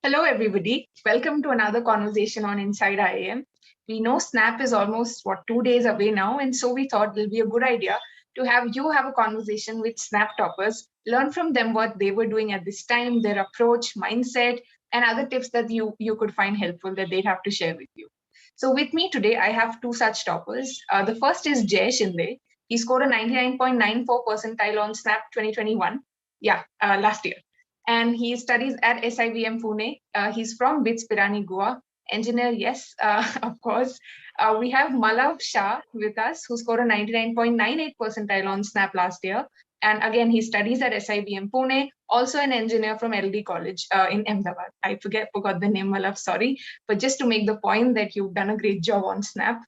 Hello, everybody. Welcome to another conversation on Inside IIM. We know Snap is almost 2 days away now, and so we thought it'll be a good idea to have you have a conversation with Snap toppers, learn from them what they were doing at this time, their approach, mindset, and other tips that you could find helpful that they'd have to share with you. So, with me today, I have two such toppers. The first is Shinde. He scored a 99.94 percentile on Snap 2021. Yeah, last year, and he studies at SIBM Pune. He's from BITS Pirani, Goa. Engineer, yes, of course. We have Malav Shah with us, who scored a 99.98 percentile on SNAP last year. And again, he studies at SIBM Pune, also an engineer from LD College in Ahmedabad. I forgot the name, Malav, sorry. But just to make the point that you've done a great job on SNAP.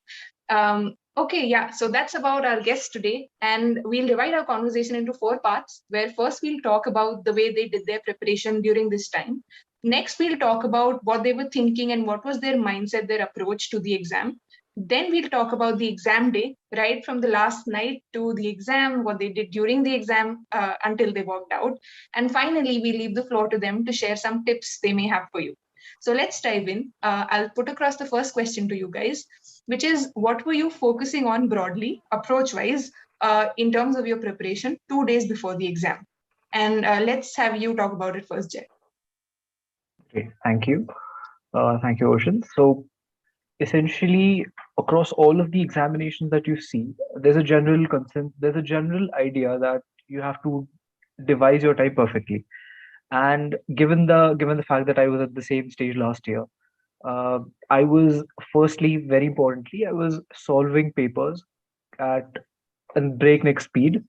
Okay, yeah, so that's about our guests today. And we'll divide our conversation into four parts, where first we'll talk about the way they did their preparation during this time. Next, we'll talk about what they were thinking and what was their mindset, their approach to the exam. Then we'll talk about the exam day, right from the last night to the exam, what they did during the exam until they walked out. And finally, we leave the floor to them to share some tips they may have for you. So let's dive in. I'll put across the first question to you guys, which is what were you focusing on broadly, approach wise, in terms of your preparation 2 days before the exam? And let's have you talk about it first, Jay. Okay, thank you. Thank you, Ocean. So essentially, across all of the examinations that you see, there's a general consent, there's a general idea that you have to devise your time perfectly. And given the fact that I was at the same stage last year, uh, I was firstly, very importantly, I was solving papers at a breakneck speed,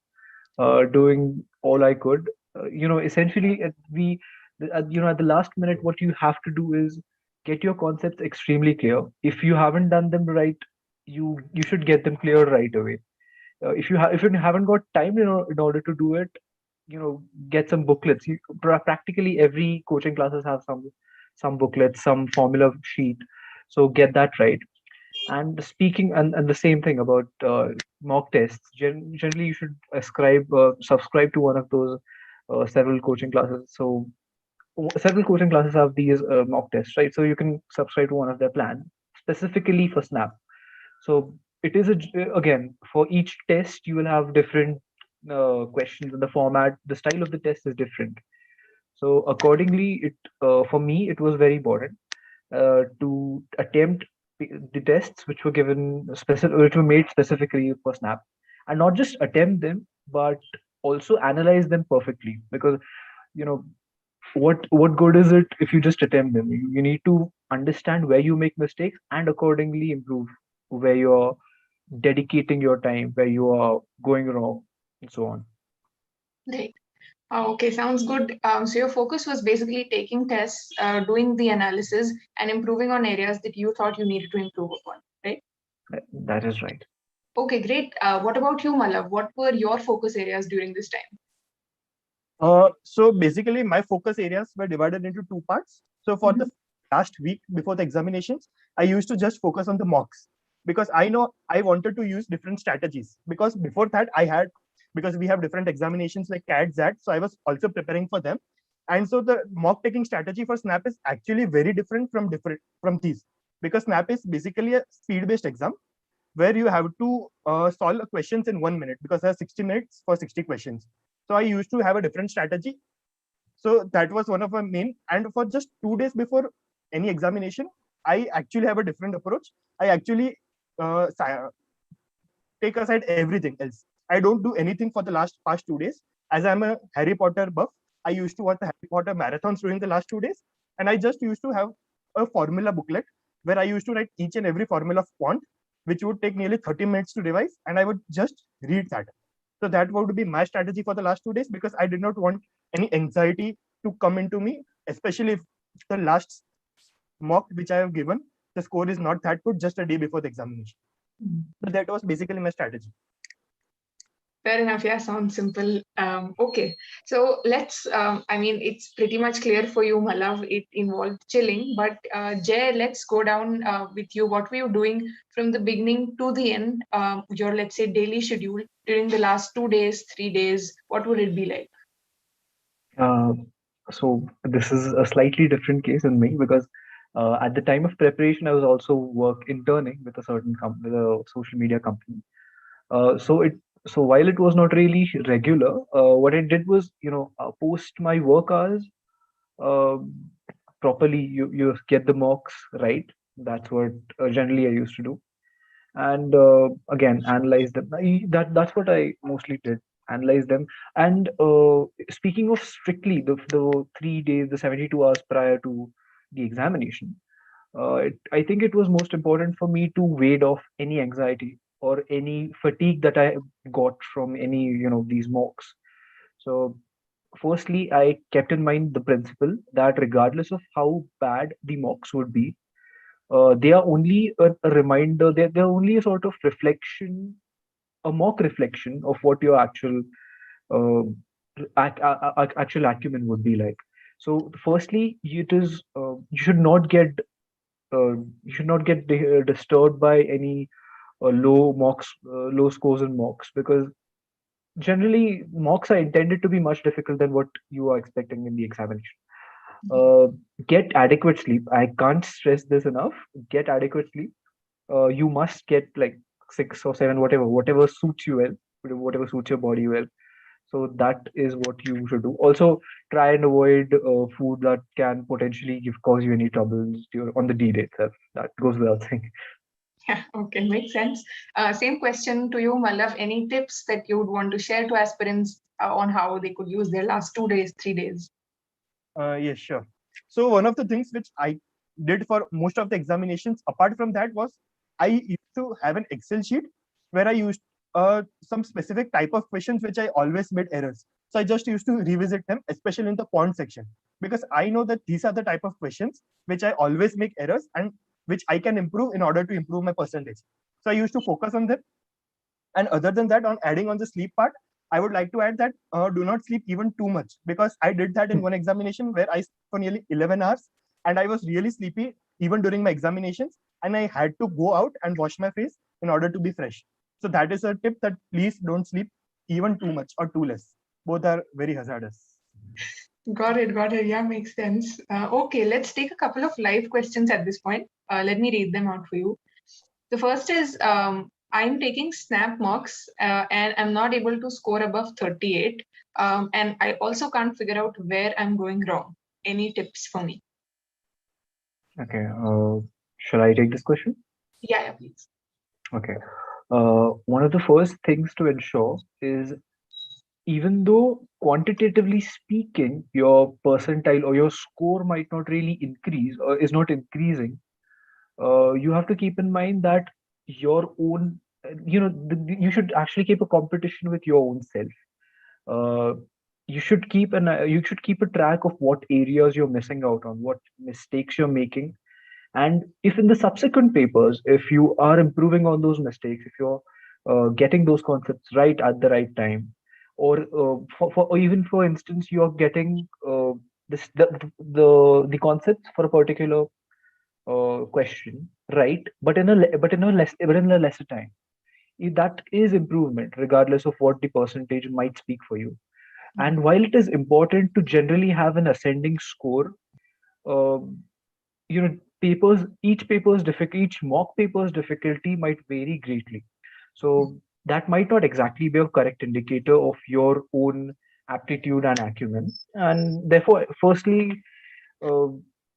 doing all I could. Essentially, at the last minute, what you have to do is get your concepts extremely clear. If you haven't done them right, you should get them clear right away. If you haven't got time in order to do it, get some booklets. Practically every coaching classes have some booklets, some formula sheet. So get that right. And speaking and the same thing about mock tests. Generally, you should subscribe to one of those several coaching classes. So several coaching classes have these mock tests, right? So you can subscribe to one of their plans specifically for Snap. So it is again, for each test you will have different questions, and the format, the style of the test is different. So accordingly, it for me it was very important to attempt the tests which were which were made specifically for Snap, and not just attempt them, but also analyze them perfectly. Because you know what good is it if you just attempt them? You need to understand where you make mistakes and accordingly improve where you're dedicating your time, where you are going wrong, and so on. Right. Okay, sounds good. So your focus was basically taking tests, doing the analysis, and improving on areas that you thought you needed to improve upon, right? That is right. Okay, great. What about you, Malav? What were your focus areas during this time? So basically, my focus areas were divided into two parts. So for the last week before the examinations, I used to just focus on the mocks because I know I wanted to use different strategies. Because before that, because we have different examinations like CAT, ZAT, so I was also preparing for them. And so the mock taking strategy for Snap is actually very different from these, because Snap is basically a speed-based exam where you have to solve questions in 1 minute, because there are 60 minutes for 60 questions. So I used to have a different strategy. So that was one of my main. And for just 2 days before any examination, I actually have a different approach. I actually take aside everything else. I don't do anything for the past 2 days. As I'm a Harry Potter buff, I used to watch the Harry Potter marathons during the last 2 days. And I just used to have a formula booklet where I used to write each and every formula of quant, which would take nearly 30 minutes to revise. And I would just read that. So that would be my strategy for the last 2 days, because I did not want any anxiety to come into me, especially if the last mock which I have given, the score is not that good just a day before the examination. So that was basically my strategy. Fair enough. Yeah, sounds simple. Okay, so let's, it's pretty much clear for you, Malav, it involved chilling. But Jay, let's go down with you. What were you doing from the beginning to the end, your, let's say, daily schedule during the last 2 days, 3 days? What would it be like? Uh, So this is a slightly different case in me because at the time of preparation, I was also interning with a certain company, with a social media company. So it so while it was not really regular, what I did was post my work hours uh, properly. You get the mocks right. That's what generally I used to do, and again analyze them. That's what I mostly did. Analyze them. And speaking of strictly the 3 days, the 72 hours prior to the examination, I think it was most important for me to ward off any anxiety or any fatigue that I got from any these mocks. So firstly, I kept in mind the principle that regardless of how bad the mocks would be, they are only a reminder. They're only a sort of reflection, a mock reflection of what your uh, actual acumen would be like. So, firstly, you should not get disturbed by any low scores in mocks, because generally mocks are intended to be much difficult than what you are expecting in the examination. Uh, get adequate sleep. I can't stress this enough. Get adequate sleep. You must get like 6 or 7, whatever suits you well, whatever suits your body well. So that is what you should do. Also, try and avoid food that can potentially cause you any troubles on the D-day itself. That goes without saying. Yeah, okay, makes sense. Same question to you, Malav. Any tips that you would want to share to aspirants on how they could use their last 2 days, 3 days? Yes, sure. So one of the things which I did for most of the examinations, apart from that, was I used to have an Excel sheet where I used some specific type of questions which I always made errors. So I just used to revisit them, especially in the quant section, because I know that these are the type of questions which I always make errors and which I can improve in order to improve my percentage. So I used to focus on them. And other than that, on adding on the sleep part, I would like to add that do not sleep even too much, because I did that in one examination where I slept for nearly 11 hours and I was really sleepy even during my examinations. And I had to go out and wash my face in order to be fresh. So that is a tip, that please don't sleep even too much or too less. Both are very hazardous. Got it, got it. Yeah, makes sense. Okay, let's take a couple of live questions at this point. Let me read them out for you. The first is I'm taking snap mocks and I'm not able to score above 38. And I also can't figure out where I'm going wrong. Any tips for me? Okay. Shall I take this question? Yeah, yeah, please. Okay. One of the first things to ensure is, even though quantitatively speaking, your percentile or your score might not really increase or is not increasing, you have to keep in mind that your own, you should actually keep a competition with your own self. Uh, you should keep a track of what areas you're missing out on, what mistakes you're making, and if in the subsequent papers, if you are improving on those mistakes, if you're getting those concepts right at the right time, or even for instance, you're getting this the concepts for a particular question right, but in a lesser time, that is improvement, regardless of what the percentage might speak for you. And while it is important to generally have an ascending score, uh, papers each mock paper's difficulty might vary greatly. So that might not exactly be a correct indicator of your own aptitude and acumen. And therefore, firstly, uh,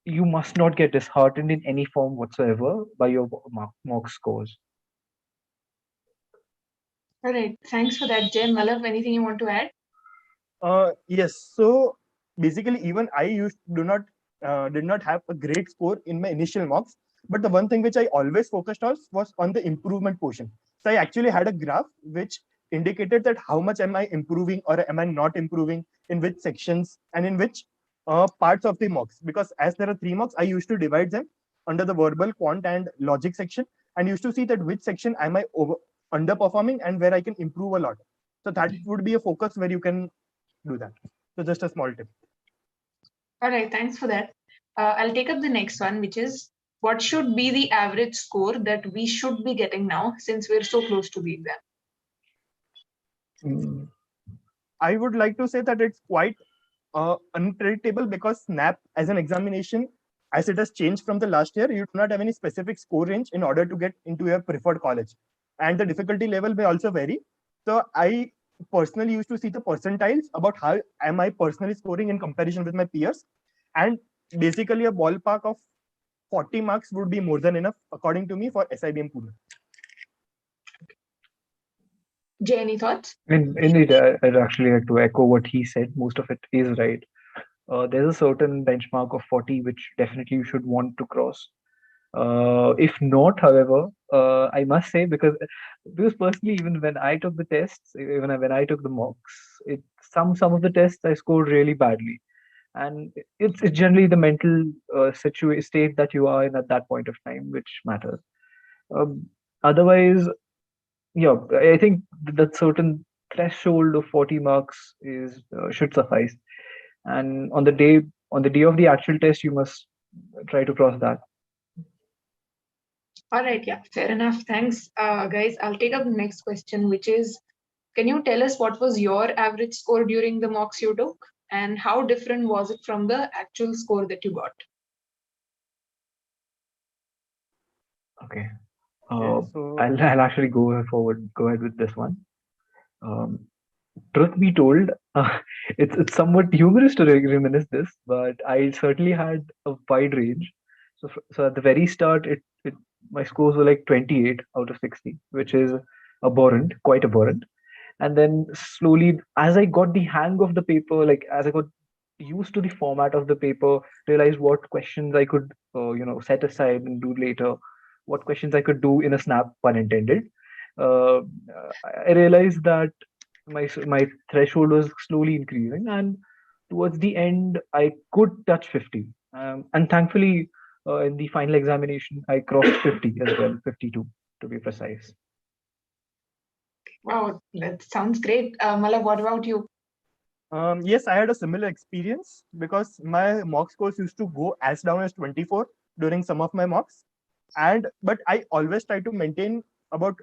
you must not get disheartened in any form whatsoever by your mock scores. All right. Thanks for that, Jay. Malav, anything you want to add? Yes. So basically, even I did not have a great score in my initial mocks. But the one thing which I always focused on was on the improvement portion. So I actually had a graph which indicated that how much am I improving or am I not improving in which sections and in which parts of the mocks. Because as there are 3 mocks, I used to divide them under the verbal, quant, and logic section, and used to see that which section am I underperforming and where I can improve a lot. So that would be a focus where you can do that. So just a small tip. All right. Thanks for that. I'll take up the next one, which is what should be the average score that we should be getting now since we're so close to the exam? Mm, I would like to say that it's quite unpredictable because SNAP as an examination, as it has changed from the last year, you do not have any specific score range in order to get into your preferred college. And the difficulty level may also vary. So I personally used to see the percentiles about how am I personally scoring in comparison with my peers. And basically a ballpark of 40 marks would be more than enough, according to me, for SIBM Pune. Jay, any thoughts? Indeed, I'd actually like to echo what he said. Most of it is right. There's a certain benchmark of 40 which definitely you should want to cross. If not, however, I must say because personally, even when I took the tests, even when I took the mocks, some of the tests I scored really badly, and it's generally the mental state that you are in at that point of time which matters. Otherwise, yeah, I think that certain threshold of 40 marks is should suffice, and on the day of the actual test, you must try to cross that. All right, yeah, fair enough. Thanks, guys. I'll take up the next question, which is, can you tell us what was your average score during the mocks you took, and how different was it from the actual score that you got? Okay. So I'll actually go ahead with this one. Um, Truth be told, it's somewhat humorous to reminisce this, but I certainly had a wide range. So at the very start, my scores were like 28 out of 60, which is abhorrent, quite abhorrent. And then slowly, as I got the hang of the paper, like as I got used to the format of the paper, realized what questions I could, set aside and do later, what questions I could do in a snap, pun intended. Uh, I realized that my threshold was slowly increasing, and towards the end, I could touch 50. And thankfully, in the final examination, I crossed 50 as well, 52 to be precise. Wow, that sounds great. Malav, what about you? yes, I had a similar experience because my mock scores used to go as down as 24 during some of my mocks, but I always try to maintain about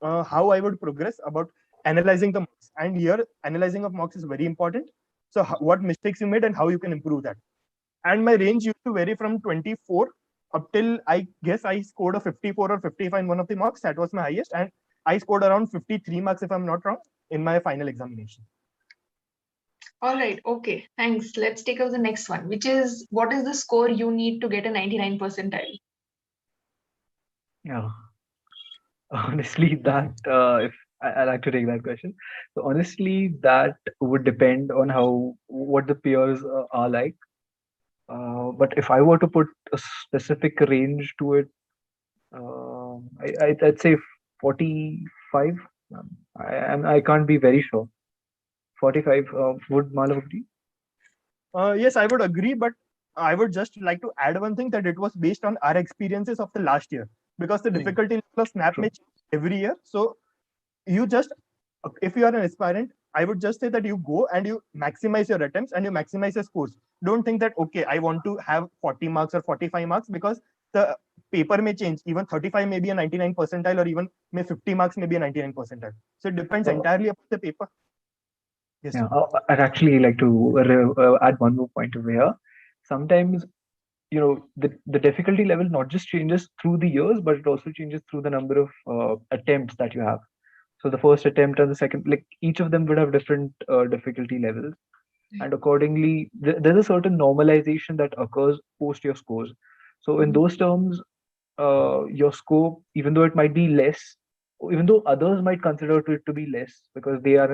how I would progress about analyzing the mocks. And here, analyzing of mocks is very important. So, what mistakes you made and how you can improve that. And my range used to vary from 24 up till I guess I scored a 54 or 55 in one of the mocks. That was my highest, and I scored around 53 marks if I'm not wrong in my final examination. All right, okay, thanks. Let's take up the next one, which is, what is the score you need to get a 99 percentile? Yeah. Honestly, that if I like to take that question. So honestly, that would depend on how what the peers are like. But if I were to put a specific range to it, I'd say 45. I can't be very sure. 45 would Malav agree? Yes, I would agree, but I would just like to add one thing that it was based on our experiences of the last year because the difficulty level of snap may change every year. So you just, if you are an aspirant, I would just say that you go and you maximize your attempts and you maximize your scores. Don't think that, okay, I want to have 40 marks or 45 marks because the paper may change. Even 35 may be a 99 percentile or even may 50 marks may be a 99 percentile. So it depends entirely upon the paper. Yes. Yeah, I'd actually like to add one more point over here. Sometimes, the difficulty level not just changes through the years, but it also changes through the number of attempts that you have. So the first attempt and the second, like each of them would have different difficulty levels, and accordingly, there's a certain normalization that occurs post your scores. So in those terms, your scope, even though it might be less, even though others might consider it to be less because they are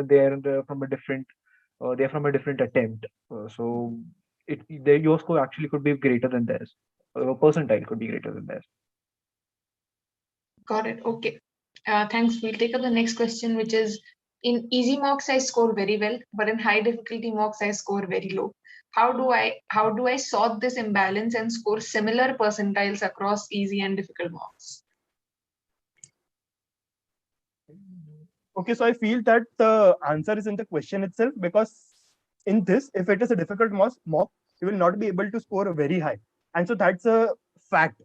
from a different they're from a different attempt. So your score actually could be greater than theirs. A percentile could be greater than theirs. Got it. Okay. Thanks. We'll take up the next question, which is, in easy mocks I score very well, but in high difficulty mocks I score very low. How do I sort this imbalance and score similar percentiles across easy and difficult mocks? Okay, so I feel that the answer is in the question itself because in this, if it is a difficult mock, you will not be able to score very high. And so that's a fact.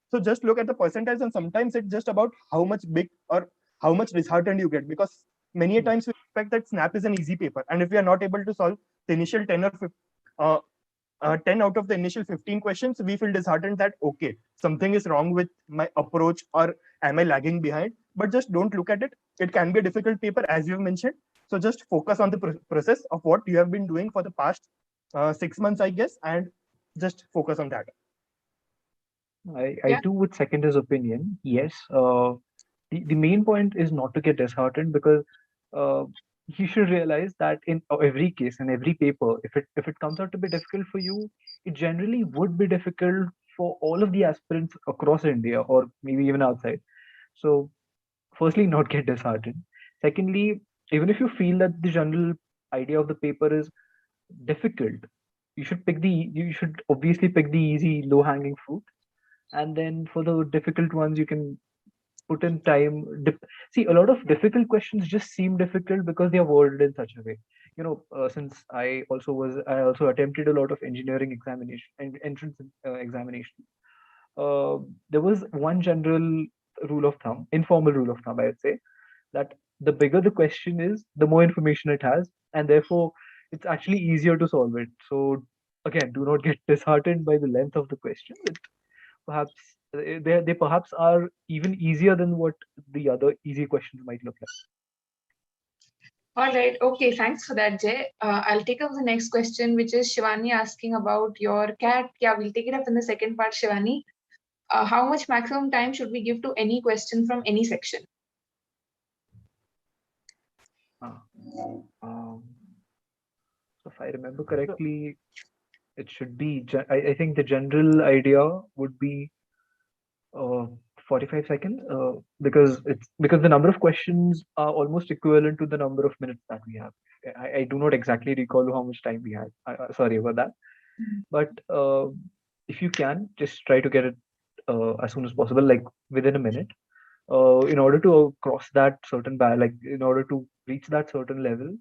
So just look at the percentiles, and sometimes it's just about how much big or how much disheartened you get because many a times we expect that snap is an easy paper. And if we are not able to solve the initial 10 or 10 out of the initial 15 questions, we feel disheartened that, okay, something is wrong with my approach, or am I lagging behind? But just don't look at it. It can be a difficult paper, as you've mentioned. So just focus on the process of what you have been doing for the past 6 months, I guess, and just focus on that. I too would second his opinion. Yes, the main point is not to get disheartened, because uh, you should realize that in every case, in every paper, if it comes out to be difficult for you, it generally would be difficult for all of the aspirants across India, or maybe even outside. So, firstly, not get disheartened. Secondly, even if you feel that the general idea of the paper is difficult, you should obviously pick the easy, low hanging fruit, and then for the difficult ones you can put in time. See, a lot of difficult questions just seem difficult because they are worded in such a way. Since I also attempted a lot of engineering examination and entrance examination. There was one general rule of thumb, informal rule of thumb, I would say, that the bigger the question is, the more information it has, and therefore it's actually easier to solve it. So again, do not get disheartened by the length of the question. Perhaps they perhaps are even easier than what the other easy questions might look like. All right. Okay. Thanks for that, Jay. I'll take up the next question, which is Shivani asking about your cat. Yeah, we'll take it up in the second part, Shivani. How much maximum time should we give to any question from any section? So if I remember correctly, it should be. I think the general idea would be 45 seconds, because the number of questions are almost equivalent to the number of minutes that we have. I do not exactly recall how much time we had. Sorry about that. But if you can, just try to get it as soon as possible, like within a minute. In order to cross that certain like in order to reach that certain level,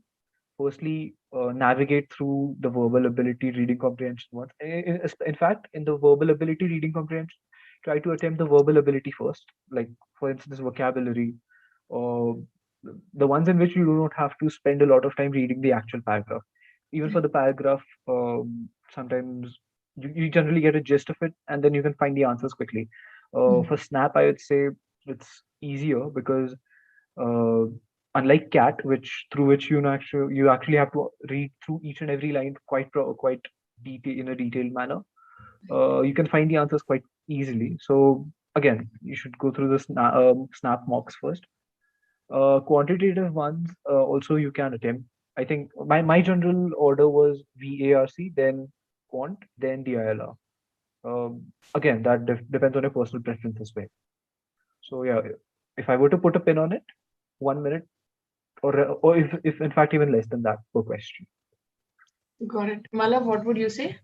firstly navigate through the verbal ability, reading comprehension ones. In fact, in the verbal ability, reading comprehension, try to attempt the verbal ability first, like for instance vocabulary, or the ones in which you do not have to spend a lot of time reading the actual paragraph. Even for the paragraph, sometimes you generally get a gist of it, and then you can find the answers quickly. For snap, I would say it's easier because uh, unlike cat, which you actually have to read through each and every line quite in a detailed manner. You can find the answers quite easily. So again, you should go through the snap mocks first. Quantitative ones also you can attempt. I think my general order was VARC, then quant, then DILR. Again, that depends on your personal preference as well. So yeah, if I were to put a pin on it, 1 minute, or if in fact even less than that per question. Got it. Malav, what would you say?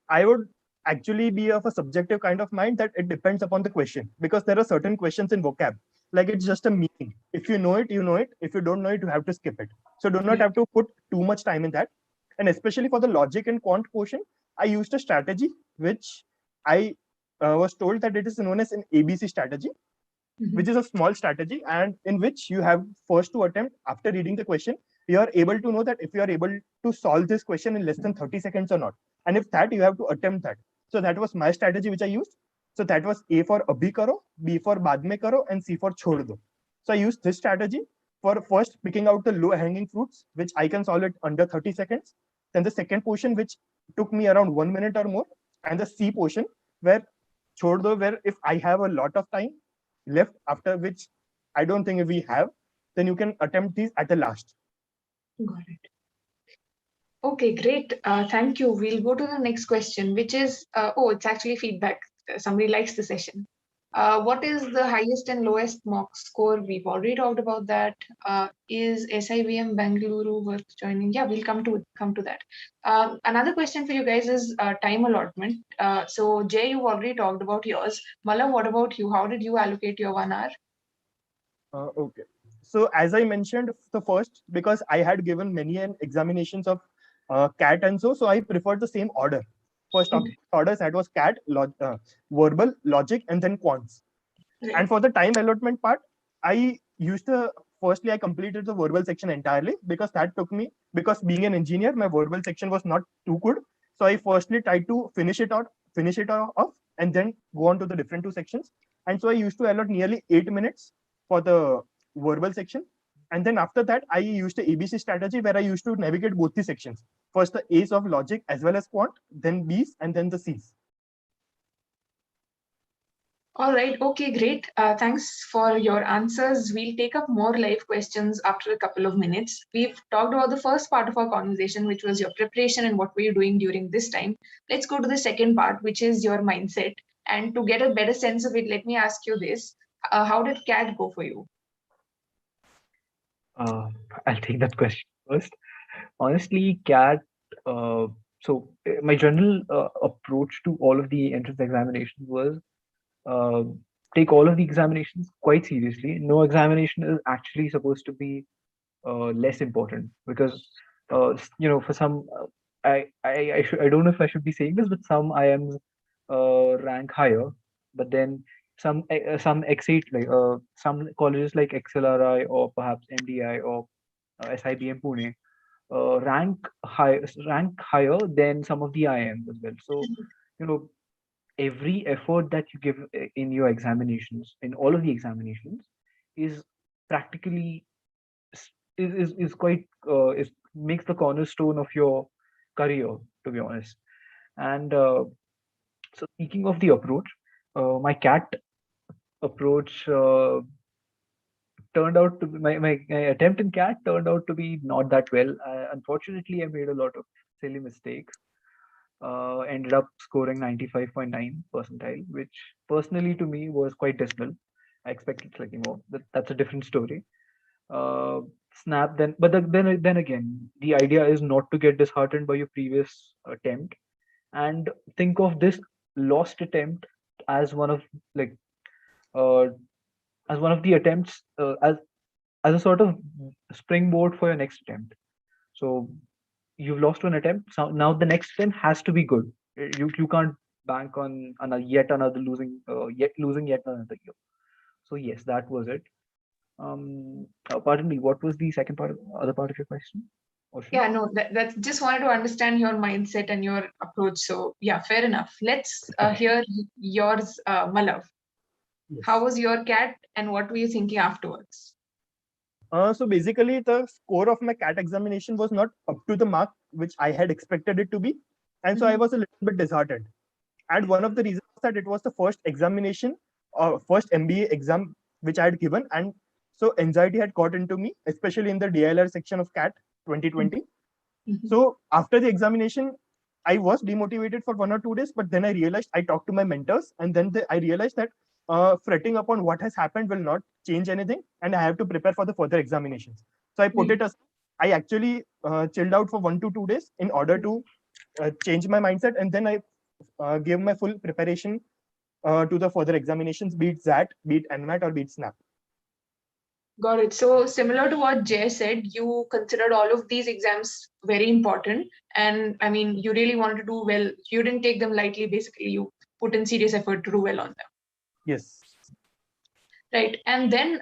I would actually be of a subjective kind of mind that it depends upon the question, because there are certain questions in vocab, like it's just a meaning. If you know it, you know it. If you don't know it, you have to skip it. So do not have to put too much time in that. And especially for the logic and quant portion, I used a strategy which I was told that it is known as an ABC strategy, which is a small strategy, and in which you have first to attempt, after reading the question, you are able to know that if you are able to solve this question in less than 30 seconds or not. And if that, you have to attempt that. So that was my strategy which I used. So that was A for abhi karo, B for baad mein karo, and C for chhod do. So I used this strategy for first picking out the low hanging fruits, which I can solve it under 30 seconds. Then the second portion, which took me around 1 minute or more, and the C portion, where chhod do, where if I have a lot of time left, after which I don't think if we have, then you can attempt these at the last. Got it. Okay, great. Thank you. We'll go to the next question, which is, it's actually feedback. Somebody likes the session. What is the highest and lowest mock score? We've already talked about that. Is SIBM Bangalore worth joining? Yeah, we'll come to that. Another question for you guys is time allotment. So Jay, you already talked about yours. Malav, what about you? How did you allocate your 1 hour? Okay. So as I mentioned, the first, because I had given many examinations of CAT and so I preferred the same order. First order that was CAT, verbal, logic, and then quants. Right. And for the time allotment part, I used a firstly I completed the verbal section entirely, because that took me, because being an engineer, my verbal section was not too good. So I firstly tried to finish it off, and then go on to the different two sections. And so I used to allot nearly 8 minutes for the verbal section. And then after that, I used the ABC strategy where I used to navigate both the sections. First the A's of logic as well as quant, then B's, and then the C's. All right. Okay, great. Thanks for your answers. We'll take up more live questions after a couple of minutes. We've talked about the first part of our conversation, which was your preparation and what were you doing during this time. Let's go to the second part, which is your mindset. And to get a better sense of it, let me ask you this. How did CAT go for you? I'll take that question first. Honestly, CAT. My general approach to all of the entrance examinations was uh, take all of the examinations quite seriously. No examination is actually supposed to be less important, because for some I don't know if I should be saying this, but some IIMs rank higher, but then some X8, like some colleges like XLRI or perhaps MDI or SIBM Pune rank higher than some of the IIMs as well. So you know every effort that you give in your examinations, in all of the examinations, is practically is quite is makes the cornerstone of your career, to be honest. And so speaking of the approach, my CAT approach turned out to be my attempt in CAT turned out to be not that well. Unfortunately, I made a lot of silly mistakes. Ended up scoring 95.9 percentile, which personally to me was quite dismal. I expected slightly more. That's a different story. uh, Snap then, but then again, the idea is not to get disheartened by your previous attempt, and think of this lost attempt as one of, like, uh, as one of the attempts, as a sort of springboard for your next attempt. So you've lost one attempt, so now the next attempt has to be good. You can't bank on yet another losing yet another year. So yes, that was it. Pardon me, what was the other part of your question? Oshin? Yeah, no, that's just wanted to understand your mindset and your approach. So yeah, fair enough. Let's hear yours, Malav. Yes. How was your CAT and what were you thinking afterwards? So basically, the score of my CAT examination was not up to the mark which I had expected it to be. And so I was a little bit disheartened. And one of the reasons that it was the first examination, first MBA exam which I had given. And so anxiety had got into me, especially in the DLR section of CAT 2020. So after the examination, I was demotivated for 1 or 2 days, but then I realized, I talked to my mentors, and then I realized that fretting upon what has happened will not change anything, and I have to prepare for the further examinations. So I put it as, I actually chilled out for 1 to 2 days in order to change my mindset, and then I gave my full preparation to the further examinations, be it ZAT, be it NMAT, or be it SNAP. Got it. So similar to what Jay said, you considered all of these exams very important. And I mean, you really wanted to do well. You didn't take them lightly. Basically, you put in serious effort to do well on them. Yes. Right. And then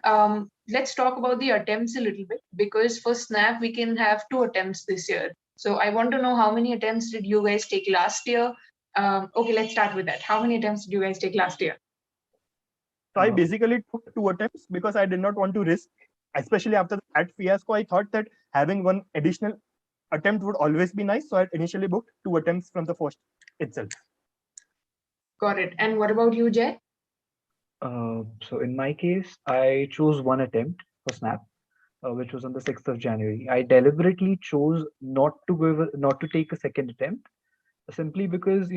let's talk about the attempts a little bit, because for SNAP, we can have 2 attempts this year. So I want to know, how many attempts did you guys take last year? Okay, let's start with that. How many attempts did you guys take last year? So I basically took 2 attempts because I did not want to risk, especially after that fiasco. I thought that having one additional attempt would always be nice. So I initially booked 2 attempts from the first itself. Got it. And what about you, Jay? So in my case, I chose one attempt for Snap, which was on the 6th of January. I deliberately chose not to take a second attempt, simply because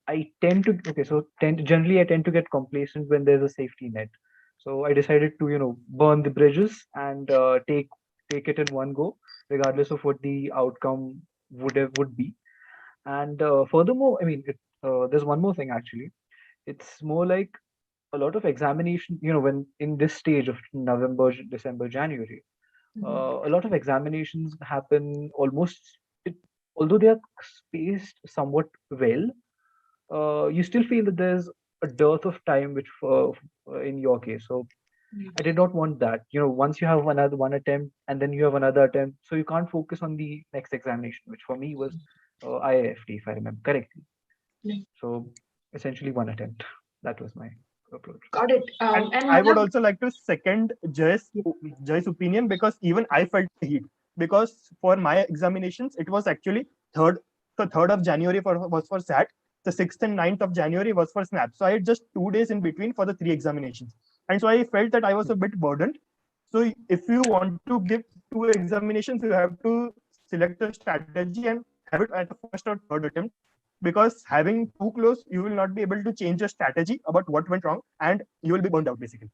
I tend to generally I tend to get complacent when there's a safety net. So I decided to burn the bridges and take it in one go, regardless of what the outcome would be. And furthermore, I mean, there's one more thing actually. It's more like a lot of examination. When in this stage of November, December, January, a lot of examinations happen although they are spaced somewhat well. You still feel that there's a dearth of time, which in your case. So I did not want that. Once you have another one attempt and then you have another attempt, so you can't focus on the next examination, which for me was IIFT, if I remember correctly. Mm. So essentially one attempt. That was my approach. Got it. And And I would Malav, also like to second Jay's opinion, because even I felt the heat. Because for my examinations, it was actually third. The 3rd of January was for SAT. The 6th and 9th of January was for SNAP. So I had just 2 days in between for the 3 examinations. And so I felt that I was a bit burdened. So if you want to give 2 examinations, you have to select a strategy and have it at the first or third attempt, because having too close, you will not be able to change your strategy about what went wrong, and you will be burned out basically.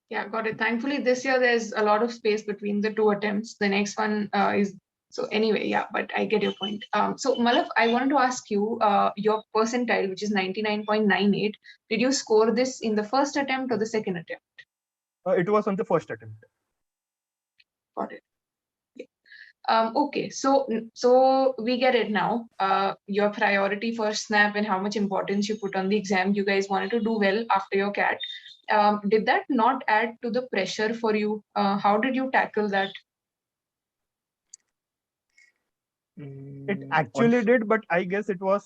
yeah, got it. Thankfully, this year there's a lot of space between the 2 attempts. The next one is so anyway, yeah, but I get your point. So Malav, I wanted to ask you, your percentile, which is 99.98, did you score this in the first attempt or the second attempt? It was on the first attempt. Got it. Okay, so we get it now. Your priority for SNAP and how much importance you put on the exam. You guys wanted to do well after your CAT. Did that not add to the pressure for you? How did you tackle that? It actually did, but I guess it was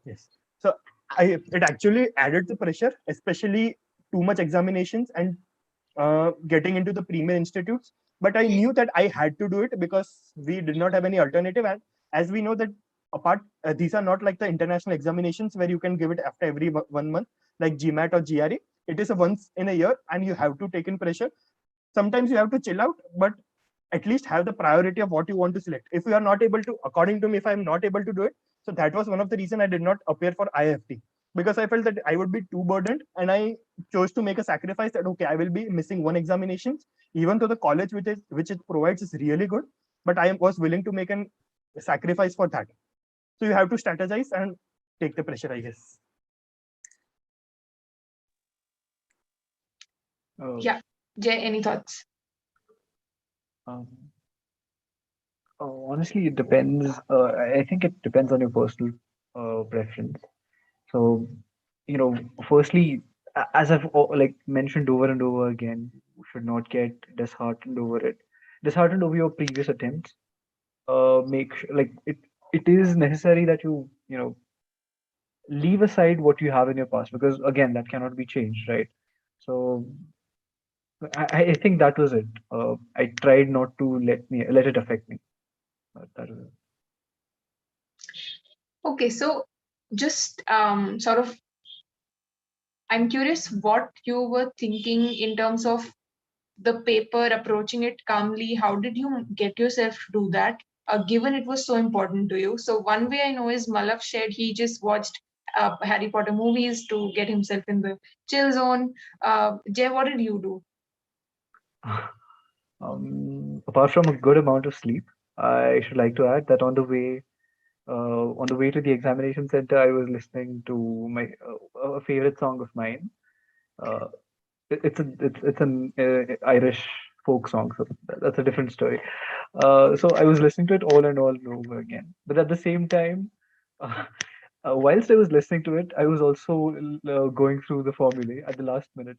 yes. So it actually added the pressure, especially too much examinations and getting into the premier institutes. But I knew that I had to do it because we did not have any alternative. And as we know that apart, these are not like the international examinations where you can give it after every 1 month, like GMAT or GRE. It is a once in a year, and you have to take in pressure. Sometimes you have to chill out, but at least have the priority of what you want to select. If you are not able to, according to me, if I'm not able to do it, so that was one of the reason I did not appear for IFT, because I felt that I would be too burdened, and I chose to make a sacrifice that okay, I will be missing one examination, even though the college which it provides is really good, but I was willing to make a sacrifice for that. So you have to strategize and take the pressure, I guess. Yeah, Jay, any thoughts? Um, Honestly, it depends. I think it depends on your personal preference. So, firstly, as I've like mentioned over and over again, you should not get disheartened over it. Disheartened over your previous attempts. Make like it is necessary that you leave aside what you have in your past, because again, that cannot be changed, right? So I think that was it. I tried not to let it affect me. That was it. Okay, so just sort of, I'm curious what you were thinking in terms of the paper, approaching it calmly. How did you get yourself to do that, given it was so important to you? So one way I know is Malav shared he just watched Harry Potter movies to get himself in the chill zone. Jay, what did you do? Apart from a good amount of sleep, I should like to add that on the way to the examination center, I was listening to my a favorite song of mine. Uh, it's an Irish folk song, so that's a different story. So I was listening to it all and all over again. But at the same time, uh, whilst I was listening to it, I was also going through the formulae at the last minute.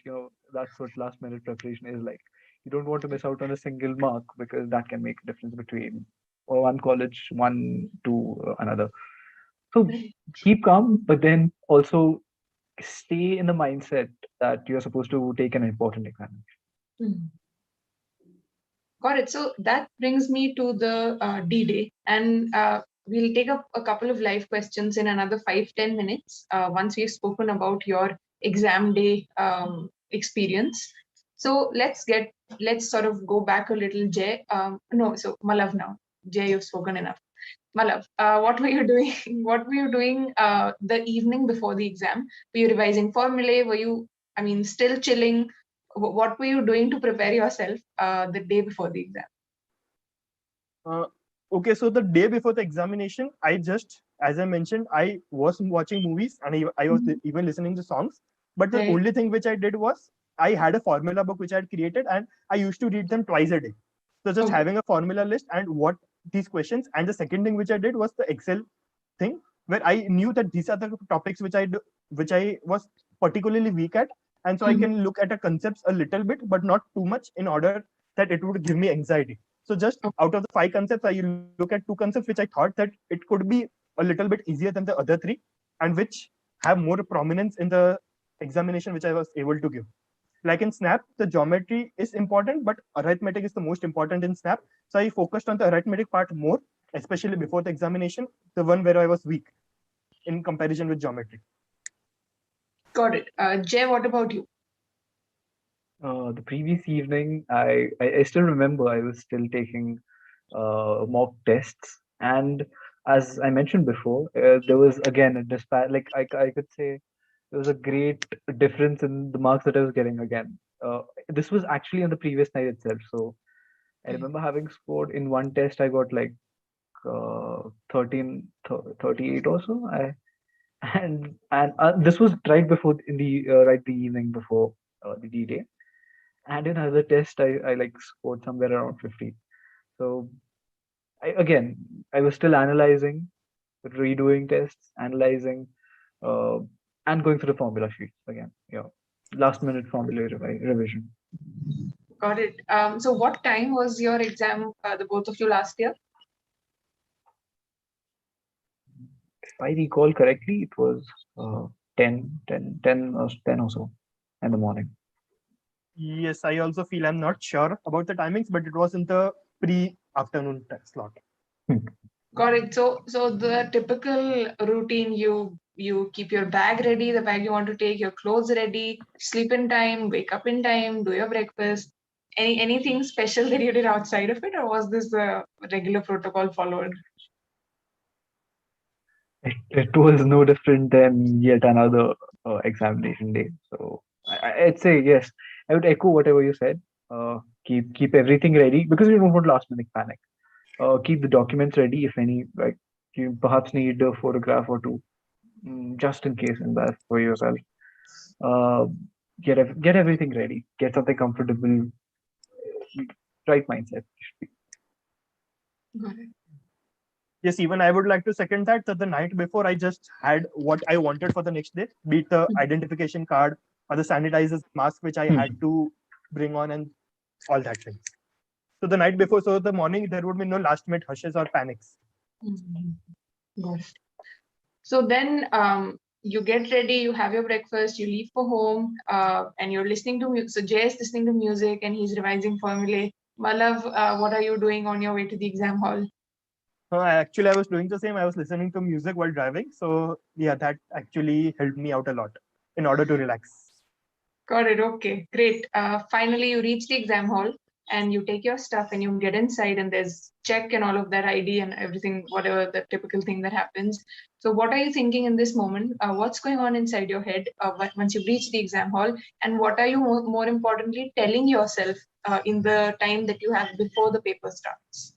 That's what last minute preparation is like. You don't want to miss out on a single mark, because that can make a difference between one college, one to another. So keep calm, but then also stay in the mindset that you're supposed to take an important examination. Hmm. Got it. So that brings me to the D-Day, and we'll take up a couple of live questions in another 5-10 minutes once we've spoken about your exam day experience. So let's sort of go back a little, Jay. No, so Malav now. Jay, you've spoken enough. Malav, what were you doing? What were you doing the evening before the exam? Were you revising formulae? Were you, I mean, still chilling? What were you doing to prepare yourself the day before the exam? Uh, okay, so the day before the examination, I just, as I mentioned, I was watching movies, and I was even listening to songs. But the only thing which I did was I had a formula book which I had created, and I used to read them twice a day. So just having a formula list and what these questions. And the second thing which I did was the Excel thing, where I knew that these are the topics which I was particularly weak at, And so I can look at a concepts a little bit, but not too much in order that it would give me anxiety. So just out of the 5 concepts, I look at 2 concepts which I thought that it could be a little bit easier than the other 3, and which have more prominence in the examination which I was able to give. Like in Snap, the geometry is important, but arithmetic is the most important in Snap. So I focused on the arithmetic part more, especially before the examination, the one where I was weak in comparison with geometry. Got it. Jay, what about you? The previous evening, I still remember I was still taking mock tests, and as I mentioned before, there was again a dispatch. Like I could say, there was a great difference in the marks that I was getting again. This was actually on the previous night itself. So I remember having scored in one test, I got like 38 or so. And this was right before in the right the evening before the D-Day. And in another test, I like scored somewhere around 50. So I was still analyzing, redoing tests, analyzing, uh, and going through the formula sheets again. Yeah, last minute formula revision. Got it. So what time was your exam, the both of you last year? If I recall correctly, it was 10 or so in the morning. Yes, I also feel I'm not sure about the timings, but it was in the pre-afternoon slot. Got it. So the typical routine, you keep your bag ready, the bag you want to take, your clothes ready, sleep in time, wake up in time, do your breakfast. Anything special that you did outside of it, or was this the regular protocol followed? It was no different than yet another examination day. So I'd say yes. I would echo whatever you said. Keep everything ready because you don't want last minute panic. Keep the documents ready if any. Like you perhaps need a photograph or two, just in case in that for yourself. Uh, get everything ready. Get something comfortable. Right mindset. Got it. Yes, even I would like to second that the night before I just had what I wanted for the next day, be it the identification card or the sanitizers mask which I had to bring on and all that things. So the night before, so the morning there would be no last minute hushes or panics. Got it. So then you get ready, you have your breakfast, you leave for home, and you're listening to music. So Jay is listening to music and he's revising formulae. Malav, what are you doing on your way to the exam hall? Actually, I was doing the same. I was listening to music while driving. So yeah, that actually helped me out a lot in order to relax. Got it. Okay, great. Finally, you reach the exam hall and you take your stuff and you get inside and there's check and all of that ID and everything, whatever the typical thing that happens. So what are you thinking in this moment? What's going on inside your head once you reach the exam hall? And what are you more importantly telling yourself in the time that you have before the paper starts?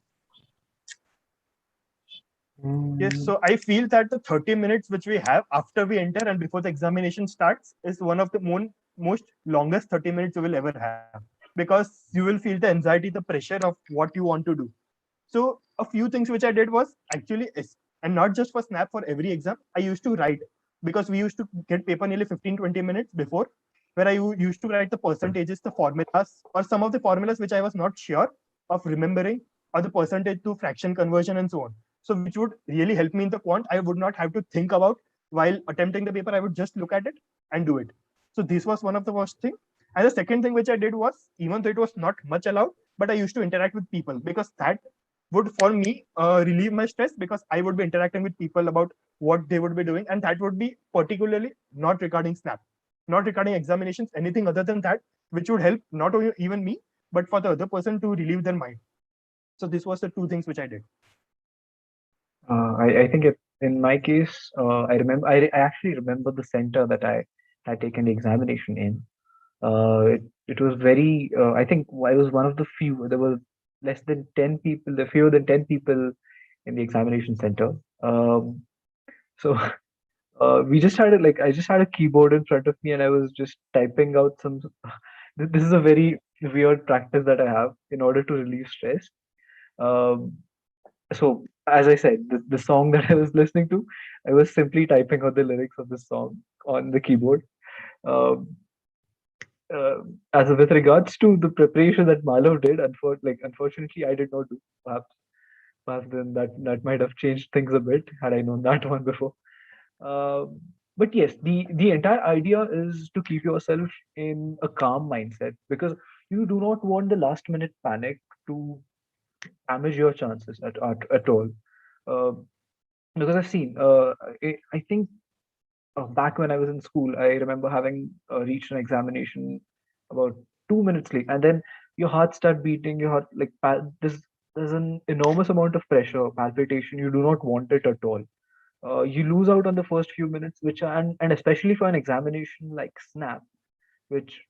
Yes, so I feel that the 30 minutes which we have after we enter and before the examination starts is one of the most longest 30 minutes you will ever have, because you will feel the anxiety, the pressure of what you want to do. So a few things which I did was actually, and not just for Snap, for every exam, I used to write, because we used to get paper nearly 15-20 minutes before, where I used to write the percentages, the formulas, or some of the formulas which I was not sure of remembering, or the percentage to fraction conversion and so on. So which would really help me in the quant. I would not have to think about while attempting the paper. I would just look at it and do it. So this was one of the first thing. And the second thing which I did was, even though it was not much allowed, but I used to interact with people, because that would for me relieve my stress, because I would be interacting with people about what they would be doing, and that would be particularly not regarding Snap, not regarding examinations, anything other than that, which would help not only even me, but for the other person to relieve their mind. So this was the two things which I did. I think in my case, I actually remember the center that I had taken the examination in. It was very, I think I was one of the few, there were less than 10 people, there fewer than 10 people in the examination center. So we just had I just had a keyboard in front of me and I was just typing out some, this is a very weird practice that I have in order to relieve stress. Um, so as I said, the song that I was listening to, I was simply typing out the lyrics of the song on the keyboard. Um, as with regards to the preparation that Malav did, unfortunately, I did not do. Perhaps then that might have changed things a bit had I known that one before. But yes, the entire idea is to keep yourself in a calm mindset, because you do not want the last minute panic to damage your chances at all. Uh, because I've seen, I think back when I was in school, I remember having reached an examination about 2 minutes late, and then your heart start beating. Your heart there's an enormous amount of pressure, palpitation. You do not want it at all. You lose out on the first few minutes, and especially for an examination like Snap, which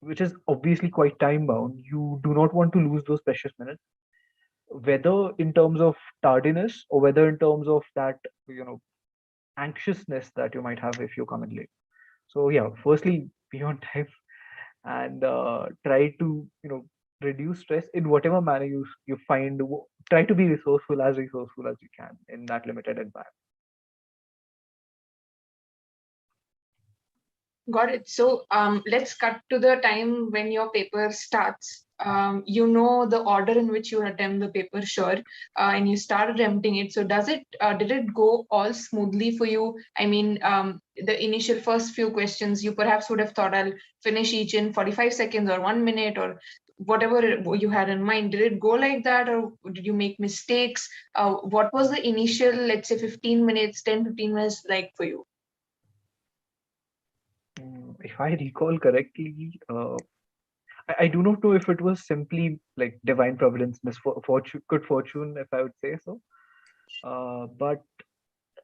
which is obviously quite time bound. You do not want to lose those precious minutes, whether in terms of tardiness or whether in terms of that anxiousness that you might have if you come in late. So yeah, firstly, be on time and try to reduce stress in whatever manner you find. Try to be resourceful as you can in that limited environment. Got it. So let's cut to the time when your paper starts. You know the order in which you attempt the paper, sure, and you started attempting it. So did it go all smoothly for you? I mean, the initial first few questions, you perhaps would have thought I'll finish each in 45 seconds or 1 minute or whatever you had in mind. Did it go like that, or did you make mistakes? What was the initial, let's say, 15 minutes, 10, 15 minutes like for you? If I recall correctly, I do not know if it was simply like divine providence, misfortune, good fortune, if I would say so. But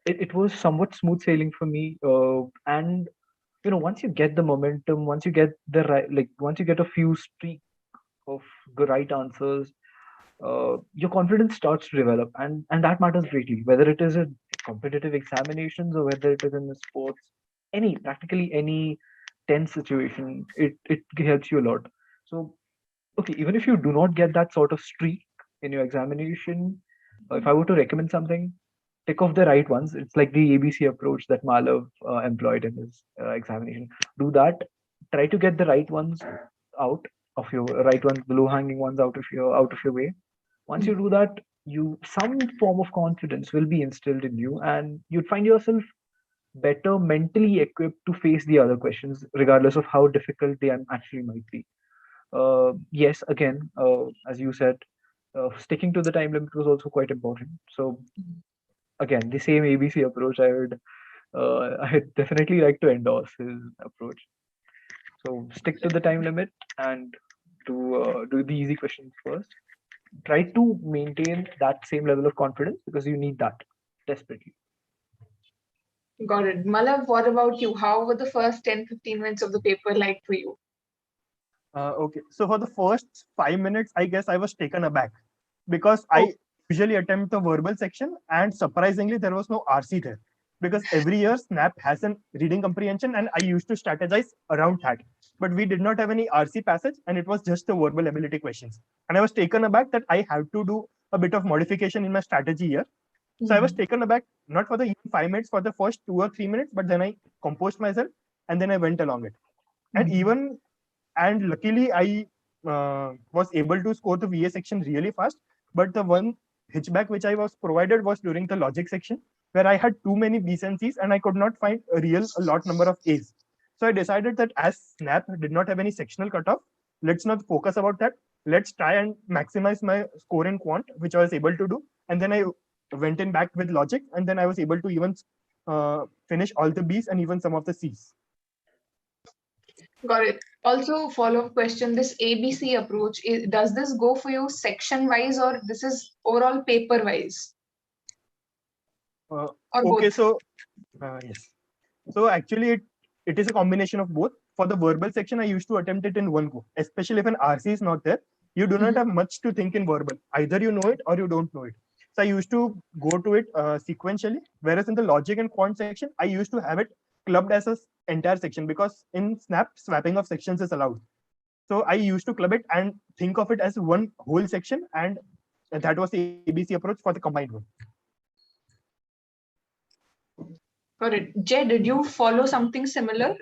it was somewhat smooth sailing for me. And once you get the momentum, once you get the right, like once you get a few streak of the right answers, your confidence starts to develop, and that matters greatly. Whether it is in competitive examinations or whether it is in the sports, practically any tense situation, it helps you a lot. So okay, even if you do not get that sort of streak in your examination, if I were to recommend something, pick off the right ones. It's like the ABC approach that Malav employed in his examination. Do that. Try to get the right ones out of your right ones, the low hanging ones out of your way. Once you do that, you some form of confidence will be instilled in you, and you'd find yourself better mentally equipped to face the other questions, regardless of how difficult they actually might be. Yes, again, as you said, sticking to the time limit was also quite important. So again, the same ABC approach, I'd definitely like to endorse his approach. So stick to the time limit and do the easy questions first. Try to maintain that same level of confidence because you need that desperately. Got it. Malav, what about you? How were the first 10, 15 minutes of the paper like for you? Okay, so for the first 5 minutes, I guess I was taken aback because I usually attempt the verbal section, and surprisingly, there was no RC there because every year Snap has an reading comprehension, and I used to strategize around that. But we did not have any RC passage, and it was just the verbal ability questions. And I was taken aback that I had to do a bit of modification in my strategy here. So I was taken aback, not for the 5 minutes, for the first 2 or 3 minutes, but then I composed myself and then I went along it. And luckily I was able to score the VA section really fast. But the one hitchback which I was provided was during the logic section, where I had too many B's and C's and I could not find a lot number of A's. So I decided that as Snap did not have any sectional cutoff, let's not focus about that. Let's try and maximize my score in quant, which I was able to do. And then I went in back with logic, and then I was able to even finish all the B's and even some of the C's. Got it. Also, follow-up question, this ABC approach, does this go for you section-wise or this is overall paper-wise? Okay, both? So yes. So actually, it is a combination of both. For the verbal section, I used to attempt it in one go, especially if an RC is not there. You do not have much to think in verbal. Either you know it or you don't know it. So I used to go to it sequentially, whereas in the logic and quant section, I used to have it clubbed as an entire section because in Snap, swapping of sections is allowed. So I used to club it and think of it as one whole section, and that was the ABC approach for the combined one. Got it. Jay, did you follow something similar,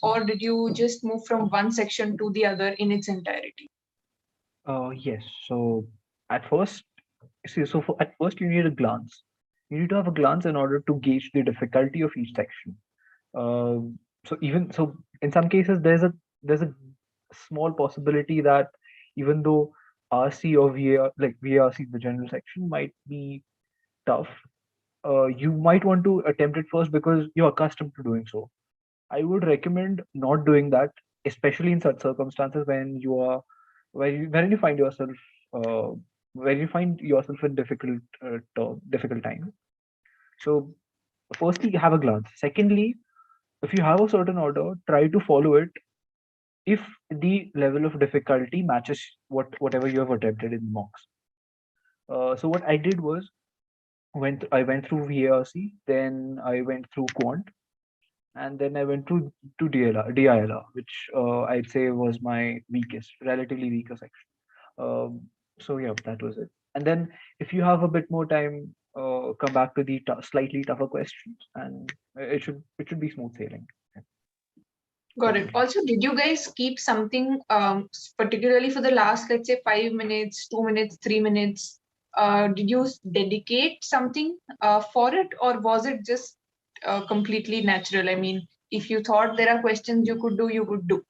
or did you just move from one section to the other in its entirety? Yes. So at first, at first you need a glance. You need to have a glance in order to gauge the difficulty of each section. So in some cases there's a small possibility that even though RC or VAR, like VARC, the general section, might be tough, you might want to attempt it first because you're accustomed to doing so. I would recommend not doing that, especially in such circumstances when you are when you find yourself uh, when you find yourself in difficult time. So firstly, have a glance. Secondly, if you have a certain order, try to follow it if the level of difficulty matches whatever you have attempted in mocks. So what I did was I went through VARC, then I went through quant, and then I went to DILR, which I'd say was my relatively weaker section. So yeah, that was it. And then if you have a bit more time, come back to the slightly tougher questions, and it should be smooth sailing. Got it. Also, did you guys keep something particularly for the last, let's say, 5 minutes, 2 minutes, 3 minutes? Did you dedicate something for it, or was it just completely natural? I mean, if you thought there are questions you could do, you could do.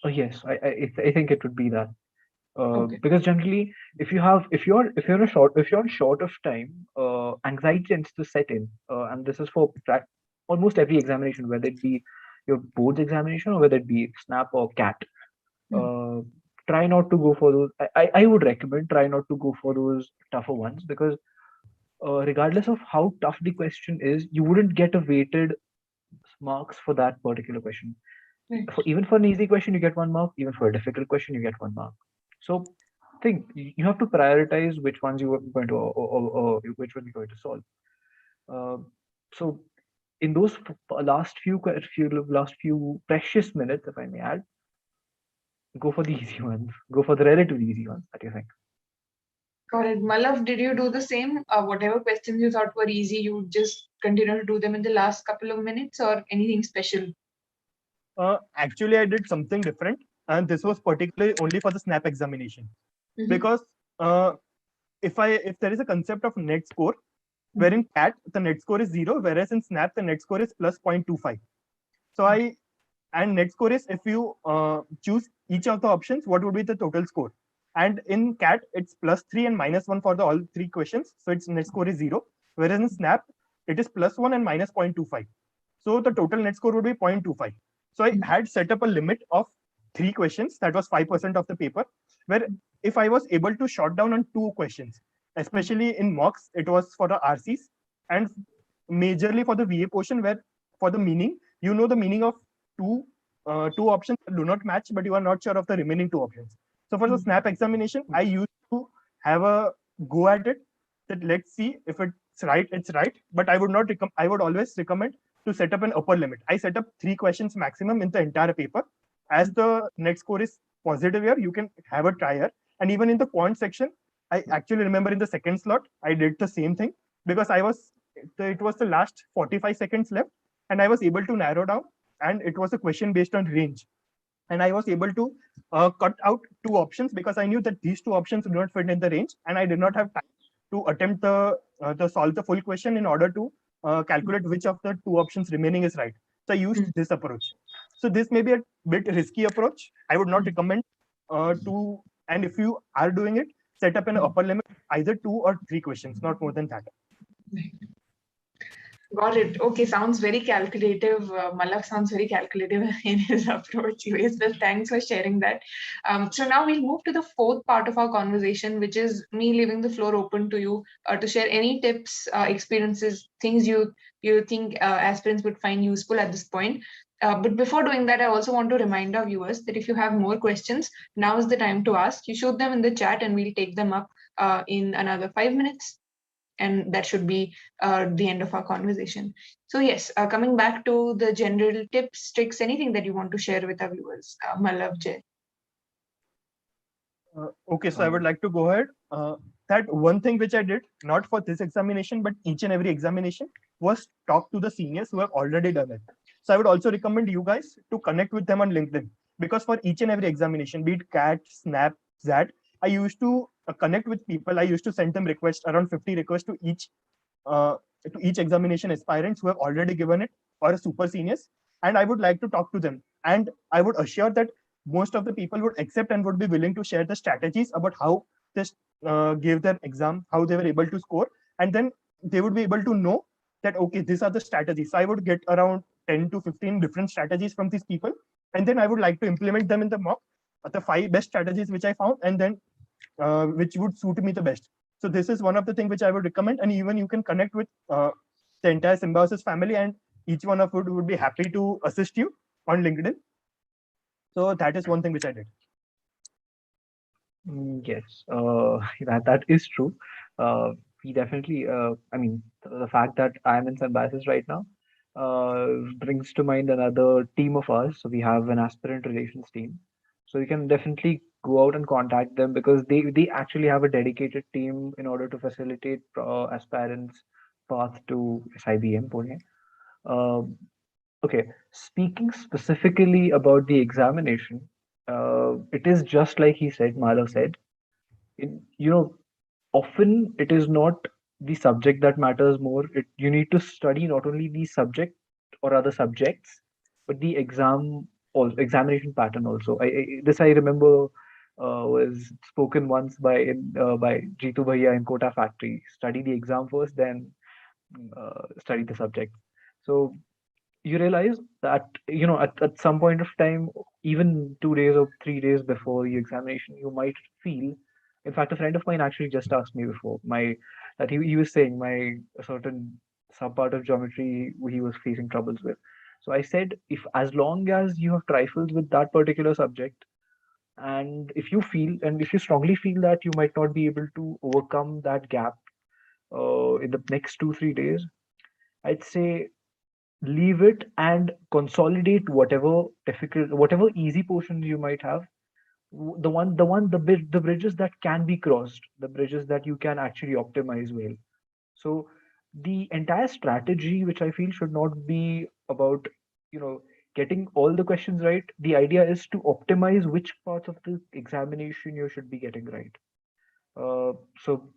Oh yes, I think it would be that. Okay. Because generally, if you're short of time, anxiety tends to set in, and this is for almost every examination, whether it be your board's examination or whether it be SNAP or CAT. Uh, Try not to go for those. I would recommend try not to go for those tougher ones because regardless of how tough the question is, you wouldn't get a weighted marks for that particular question. Even for an easy question, you get 1 mark. Even for a difficult question, you get 1 mark. So think you have to prioritize which ones you are going to or which one you're going to solve. So in those last few precious minutes, if I may add, go for the easy ones. Go for the relatively easy ones that you think. Got it. Malav, did you do the same? Whatever questions you thought were easy, you just continue to do them in the last couple of minutes, or anything special? Actually, I did something different, and this was particularly only for the SNAP examination. Because if there is a concept of net score, where in CAT the net score is 0, whereas in SNAP the net score is plus 0.25. So and net score is if you choose each of the options, what would be the total score? And in CAT it's +3 and -1 for all 3 questions, so its net score is 0. Whereas in SNAP it is +1 and minus 0.25. So the total net score would be 0.25. So I had set up a limit of 3 questions, that was 5% of the paper, where if I was able to short down on 2 questions, especially in mocks, it was for the RCs, and majorly for the VA portion, where for the meaning, you know the meaning of two options that do not match, but you are not sure of the remaining 2 options. So for the SNAP examination, I used to have a go at it, that let's see if it's right, it's right. But I would always recommend to set up an upper limit. I set up 3 questions maximum in the entire paper. As the net score is positive here, you can have a trier. And even in the quant section, I actually remember in the second slot, I did the same thing because it was the last 45 seconds left, and I was able to narrow down, and it was a question based on range. And I was able to cut out 2 options because I knew that these 2 options do not fit in the range, and I did not have time to attempt to solve the full question in order to calculate which of the 2 options remaining is right. So I used this approach. So this may be a bit risky approach. I would not recommend to, and if you are doing it, set up an upper limit, either 2 or 3 questions, not more than that. Got it. Okay, sounds very calculative. Malav sounds very calculative in his approach. Well, thanks for sharing that. So now we'll move to the fourth part of our conversation, which is me leaving the floor open to you to share any tips, experiences, things you think aspirants would find useful at this point. But before doing that, I also want to remind our viewers that if you have more questions, now is the time to ask. You shoot them in the chat and we'll take them up in another 5 minutes. And that should be the end of our conversation. So yes, coming back to the general tips, tricks, anything that you want to share with our viewers, Malav, Jay. Okay, so I would like to go ahead. that one thing which I did, not for this examination, but each and every examination, was talk to the seniors who have already done it. So I would also recommend you guys to connect with them on LinkedIn, because for each and every examination, be it CAT, SNAP, ZAT, I used to connect with people. I used to send them requests, around 50 requests to each examination aspirants who have already given it, or super seniors, and I would like to talk to them. And I would assure that most of the people would accept and would be willing to share the strategies about how they gave their exam, how they were able to score, and then they would be able to know that, okay, these are the strategies. So I would get around 10 to 15 different strategies from these people, and then I would like to implement them in the mock, the 5 best strategies which I found, and then which would suit me the best. So this is one of the things which I would recommend, and even you can connect with the entire Symbiosis family, and each one of you would be happy to assist you on LinkedIn. So that is one thing which I did. Yes, that is true. We definitely, I mean, the fact that I'm in Symbiosis right now brings to mind another team of ours. So we have an aspirant relations team. So you can definitely go out and contact them, because they actually have a dedicated team in order to facilitate aspirants' path to SIBM Pune. Um, Okay, speaking specifically about the examination, it is just like he said, Malav said. You know, often it is not the subject that matters more. You need to study not only the subject or other subjects, but the examination pattern also. This I remember was spoken once by Jitu Bhaiya in Kota Factory. Study the exam first, then study the subject. So you realize that at some point of time, even 2 days or 3 days before your examination, you might feel, in fact, a friend of mine actually just asked me before my that he was saying my a certain sub part of geometry he was facing troubles with. So I said, if as long as you have trifles with that particular subject, and if you strongly feel that you might not be able to overcome that gap in the next 2 3 days, I'd say leave it and consolidate whatever easy portions you might have. The bridges that can be crossed, the bridges that you can actually optimize well. So the entire strategy, which I feel, should not be about you know getting all the questions right. The idea is to optimize which parts of the examination you should be getting right. So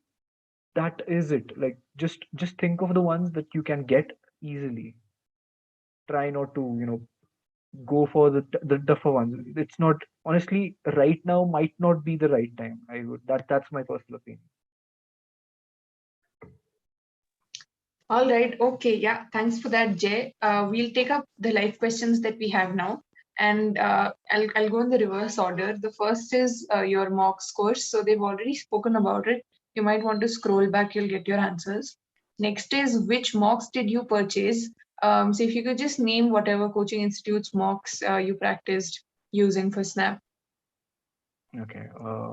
that is it. Like, just think of the ones that you can get easily. Try not to go for the tougher ones. It's not, honestly, right now might not be the right time. That's my personal opinion. All right. Okay. Yeah. Thanks for that, Jay. We'll take up the live questions that we have now, and I'll go in the reverse order. The first is your mock scores. So they've already spoken about it. You might want to scroll back. You'll get your answers. Next is, which mocks did you purchase? So if you could just name whatever coaching institutes mocks you practiced using for Snap. Okay.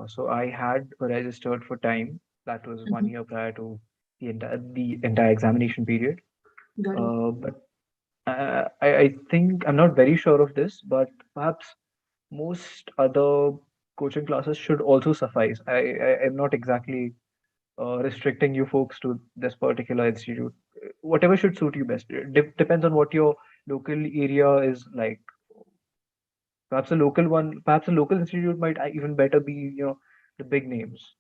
So I had registered for time. That was 1 year prior to the entire examination period. Got it. But I think I'm not very sure of this, but perhaps most other coaching classes should also suffice. I'm not exactly restricting you folks to this particular institute. Whatever should suit you best. It depends on what your local area is like. Perhaps a local institute might even better be, the big names.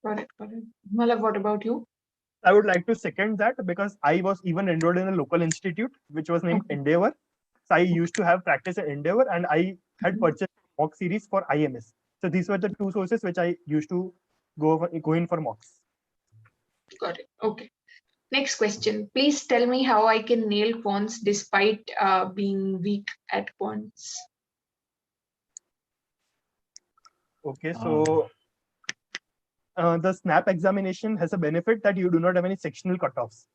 Got it. Got it. Malav, what about you? I would like to second that, because I was even enrolled in a local institute which was named Endeavor. So I used to have practice at Endeavor, and I had purchased mock series for IMS. So these were the two sources which I used to go in for mocks. Got it. Okay. Next question. Please tell me how I can nail quants despite being weak at quants. Okay, so the SNAP examination has a benefit that you do not have any sectional cutoffs.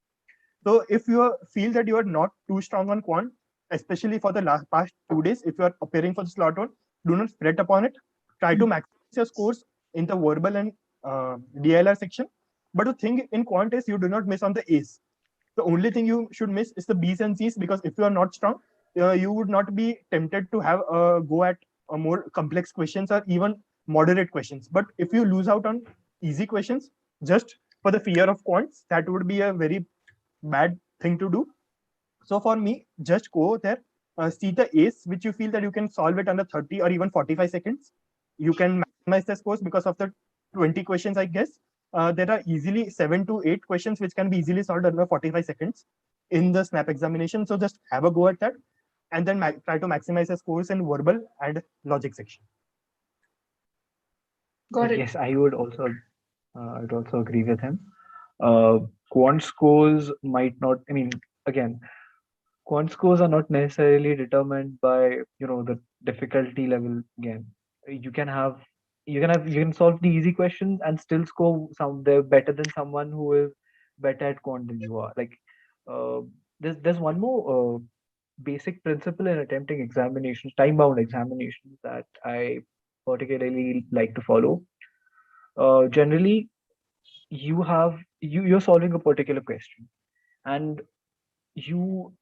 So if you feel that you are not too strong on quant, especially for the past 2 days, if you are appearing for the slot one, do not fret upon it. Try to maximize your scores in the verbal and DLR section. But the thing in quant is you do not miss on the A's. The only thing you should miss is the B's and C's, because if you are not strong, you would not be tempted to have a go at a more complex questions or even moderate questions. But if you lose out on easy questions just for the fear of quants. That would be a very bad thing to do. So for me, just go there, see the ace which you feel that you can solve it under 30 or even 45 seconds. You can maximize the scores because of the 20 questions, I guess. There are easily 7 to 8 questions which can be easily solved under 45 seconds in the snap examination. So just have a go at that and then try to maximize the scores in verbal and logic section. Got it. Yes, I'd also agree with him. Quant scores might not. I mean, again, quant scores are not necessarily determined by the difficulty level. Again, you can have you can solve the easy questions and still score they're better than someone who is better at quant than you are. Like, uh, there's one more basic principle in attempting examinations, time bound examinations, that I particularly like to follow. Generally, you're solving a particular question, and you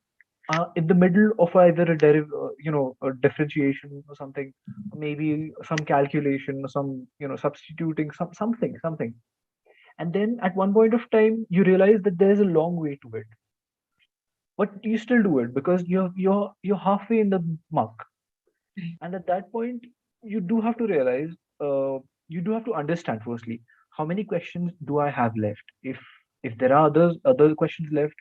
are in the middle of either a differentiation or something, maybe some calculation or some substituting something, and then at one point of time you realize that there's a long way to it, but you still do it because you're halfway in the mark. And at that point, you do have to realize, you do have to understand firstly, how many questions do I have left? If there are other questions left,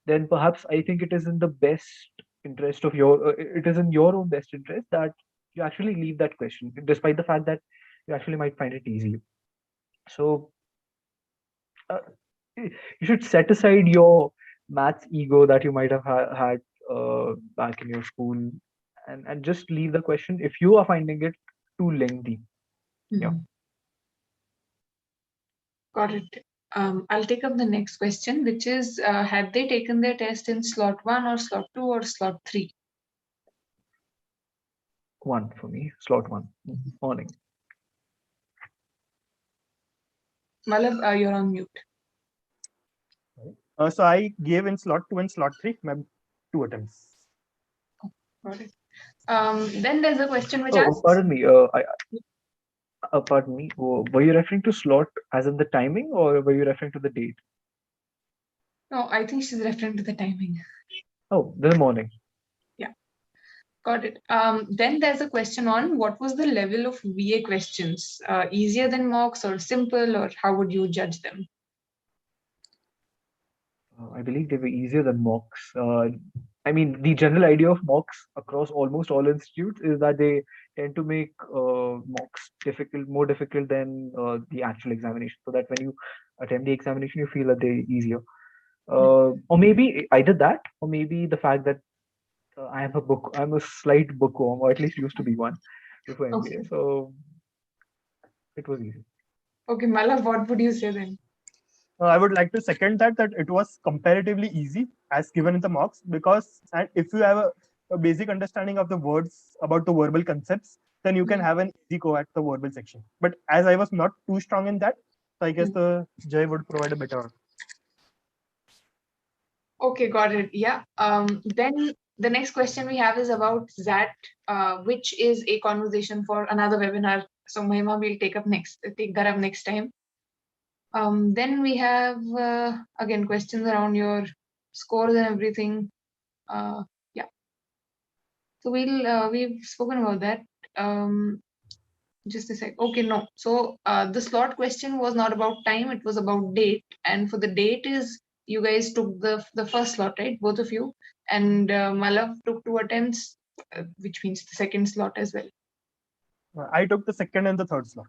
then perhaps I think it is in the best interest of it is in your own best interest that you actually leave that question, despite the fact that you actually might find it easy. So uh, you should set aside your maths ego that you might have had back in your school, and just leave the question if you are finding it too lengthy. Yeah. Got it. I'll take up the next question, which is, have they taken their test in slot 1 or slot 2 or slot 3? One for me, slot 1. Morning. Malav, you're on mute. So I gave in slot 2 and slot 3, 2 attempts. Got it. Then there's a question which Oh, asks. pardon me. Pardon me. Were you referring to slot as in the timing, or were you referring to the date? No, I think she's referring to the timing. Oh, the morning. Yeah. Got it. Then there's a question on what was the level of VA questions? Easier than mocks or simple, or how would you judge them? I believe they were easier than mocks. I mean, the general idea of mocks across almost all institutes is that they tend to make mocks more difficult than the actual examination, so that when you attempt the examination, you feel that they're easier. Or maybe either that, or maybe the fact that I'm a slight bookworm, or at least used to be one before MBA. Okay. So it was easy. Okay, Malav, what would you say then? I would like to second that it was comparatively easy as given in the mocks, because if you have a basic understanding of the words about the verbal concepts, then you can have an easy go at the verbal section. But as I was not too strong in that, so I guess the Jay would provide a better. Okay, got it. Yeah. Then the next question we have is about that, which is a conversation for another webinar. So Mahima will take that up next time. Then we have again questions around your scores and everything. Yeah. So we've spoken about that. Just a sec. Okay, no. So the slot question was not about time; it was about date. And for the date is you guys took the first slot, right? Both of you, and Malav took 2 attempts, which means the second slot as well. I took the second and the third slot.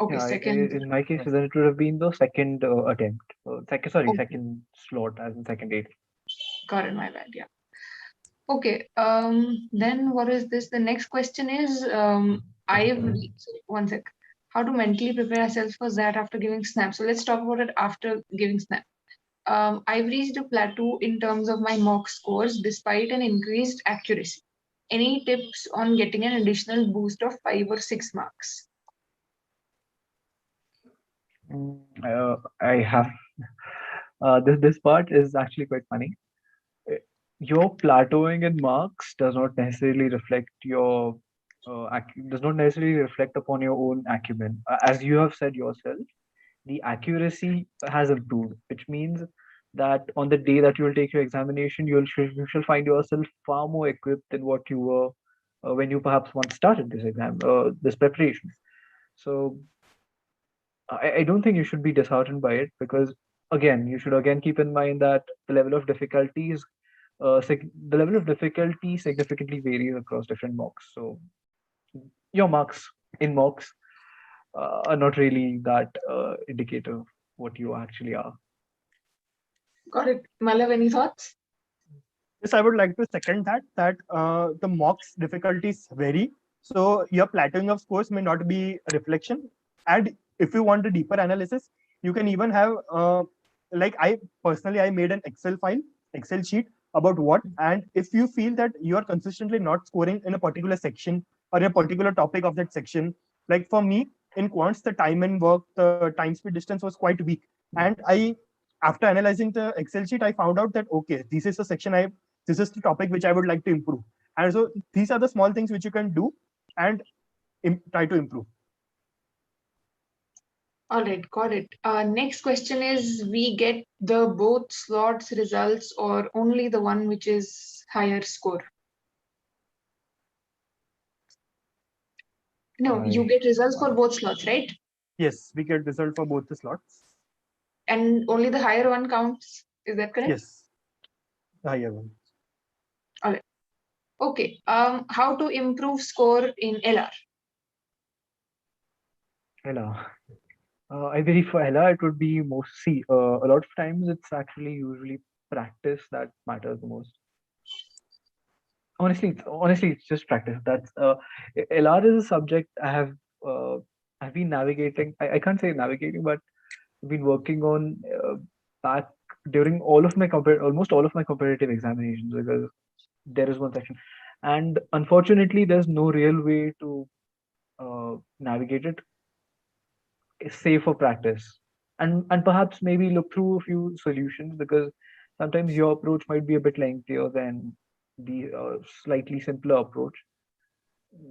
Okay, Yeah, second. in my case, then it would have been the second attempt. Okay. Second slot as in second date. Got it. My bad. Yeah. Okay. Then what is this? The next question is one sec. How to mentally prepare ourselves for that after giving snap. So let's talk about it after giving snap. I've reached a plateau in terms of my mock scores despite an increased accuracy. Any tips on getting an additional boost of 5 or 6 marks? I have this part is actually quite funny. Your plateauing in marks does not necessarily reflect does not necessarily reflect upon your own acumen. As you have said yourself, the accuracy has improved, which means that on the day that you will take your examination, you shall find yourself far more equipped than what you were when you perhaps once started this exam, this preparation. So I don't think you should be disheartened by it, because again, you should again keep in mind that the level of difficulty significantly varies across different mocks. So your marks in mocks are not really that indicative of what you actually are. Got it. Malav, any thoughts? Yes, I would like to second that the mocks difficulties vary. So your plateauing of scores may not be a reflection. And if you want a deeper analysis, you can even have like I personally I made an Excel sheet about what, and if you feel that you are consistently not scoring in a particular section or a particular topic of that section, like for me in quants, the time and work, the time speed distance was quite weak. And I after analyzing the Excel sheet, I found out that okay, this is the section this is the topic which I would like to improve. And so these are the small things which you can do and try to improve. All right, got it. Next question is, we get the both slots results or only the one which is higher score? No, you get results for both slots, right? Yes, we get result for both the slots. And only the higher one counts. Is that correct? Yes, the higher one. All right. Okay. How to improve score in LR? LR. I believe for LR it would be a lot of times it's actually usually practice that matters the most. Honestly, it's just practice. That's LR is a subject I've been navigating. I can't say navigating, but I've been working on back during almost all of my competitive examinations, because there is one section, and unfortunately, there's no real way to navigate it save for practice, and perhaps maybe look through a few solutions, because sometimes your approach might be a bit lengthier than the slightly simpler approach.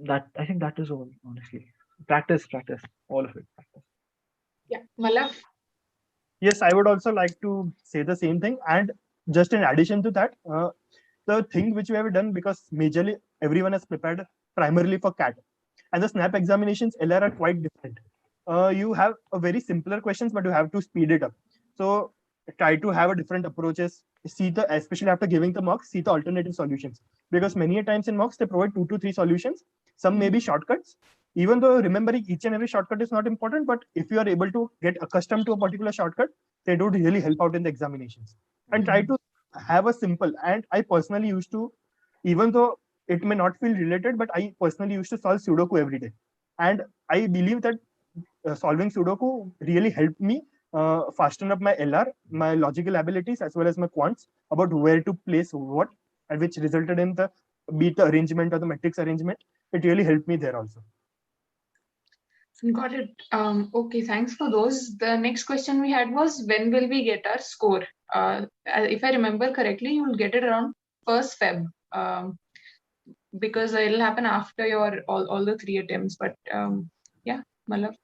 That I think that is all, honestly. Practice, all of it. Practice. Yeah, Malav. Yes, I would also like to say the same thing. And just in addition to that, the thing which we have done, because majorly everyone has prepared primarily for CAT, and the SNAP examinations LR are quite different. You have a very simpler questions, but you have to speed it up. So try to have a different approaches. See the, especially after giving the mocks, see the alternative solutions, because many a times in mocks they provide 2 to 3 solutions. Some may be shortcuts. Even though remembering each and every shortcut is not important, but if you are able to get accustomed to a particular shortcut, they do really help out in the examinations. And try to have a simple. And I personally used to, even though it may not feel related, but I personally used to solve Sudoku every day. And I believe that solving Sudoku really helped me fasten up my LR, my logical abilities, as well as my quants about where to place what, and which resulted in the be it the arrangement or the matrix arrangement. It really helped me there also. Got it. Okay, thanks for those. The next question we had was, when will we get our score? If I remember correctly, you will get it around 1st Feb. Because it'll happen after your all the 3 attempts. But yeah, Malav.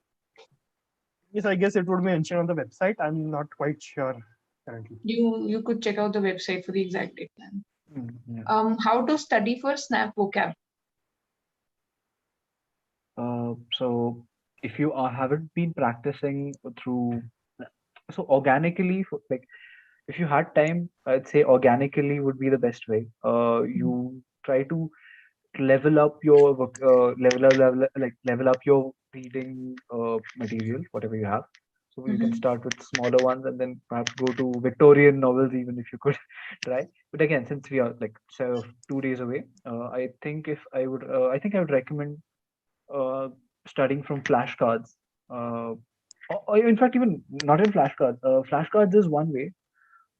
Yes, I guess it would be mentioned on the website. I'm not quite sure currently. You could check out the website for the exact date plan. Yeah. How to study for SNAP vocab? So if you haven't been practicing through, so organically, like if you had time, I'd say organically would be the best way. You try to level up your level up your reading material, whatever you have. So you can start with smaller ones and then perhaps go to Victorian novels, even if you could try. But again, since we are like 2 days away, I think I would recommend uh, studying from flashcards. Or in fact, even not in flashcards. Flashcards is one way.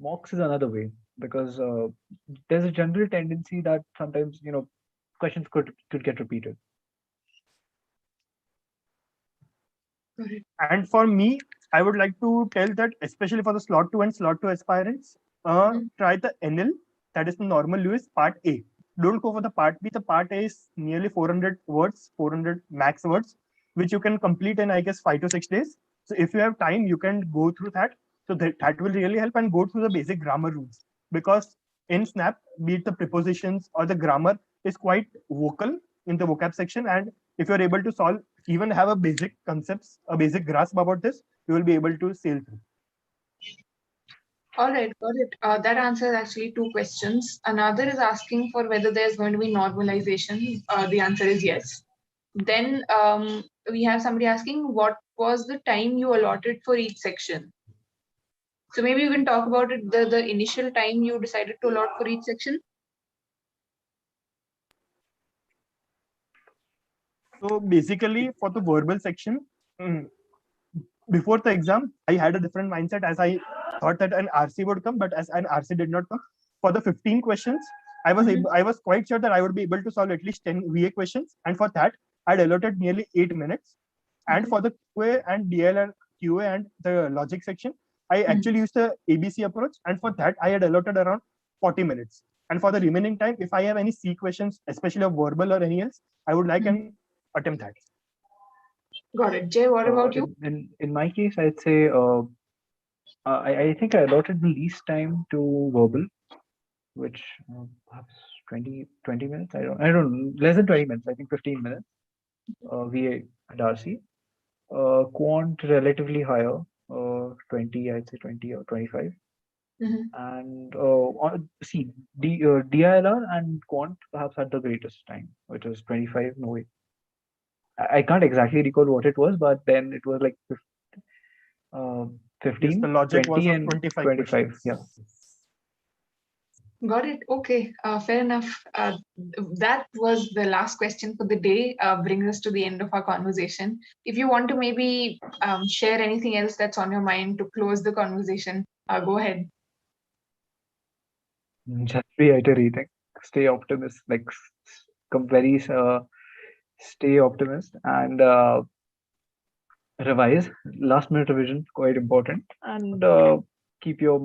Mocks is another way, because there's a general tendency that sometimes questions could get repeated. And for me, I would like to tell that, especially for the slot 2 and slot 2 aspirants, try the NL, that is the normal Lewis part A. Don't go for the part B. The part A is nearly 400 words, 400 max words, which you can complete in, I guess, 5 to 6 days. So if you have time, you can go through that. So that will really help, and go through the basic grammar rules, because in Snap, be it the prepositions or the grammar is quite vocal in the vocab section. And if you're able to solve, even have a basic concepts, a basic grasp about this, you will be able to sail through. All right, got it. That answers actually two questions. Another is asking for whether there's going to be normalization. The answer is yes. Then we have somebody asking what was the time you allotted for each section. So maybe you can talk about it, the initial time you decided to allot for each section. So basically, for the verbal section, before the exam, I had a different mindset, as I thought that an RC would come, but as an RC did not come. For the 15 questions, I was quite sure that I would be able to solve at least 10 VA questions, and for that, I'd allotted nearly 8 minutes. And for the QA and DLR, QA and the logic section, I actually used the ABC approach, and for that, I had allotted around 40 minutes. And for the remaining time, if I have any C questions, especially of verbal or any else, I would like an attempt that. Got it. Jay, what about you? In my case, I'd say I think I allotted the least time to verbal, which perhaps 20 minutes. I don't less than 20 minutes. I think 15 minutes. VA and RC. Quant relatively higher, 20. I'd say 20 or 25. And see, DILR and Quant perhaps had the greatest time, which was 25. No way. I can't exactly recall what it was, but then it was like 15, Yes, the logic 20, was and 25. 25. Yeah. Got it. Okay, fair enough. That was the last question for the day. Brings us to the end of our conversation. If you want to maybe share anything else that's on your mind to close the conversation, go ahead. Just reiterating, stay optimist, like stay optimist, and revise. Last minute revision, quite important, and keep your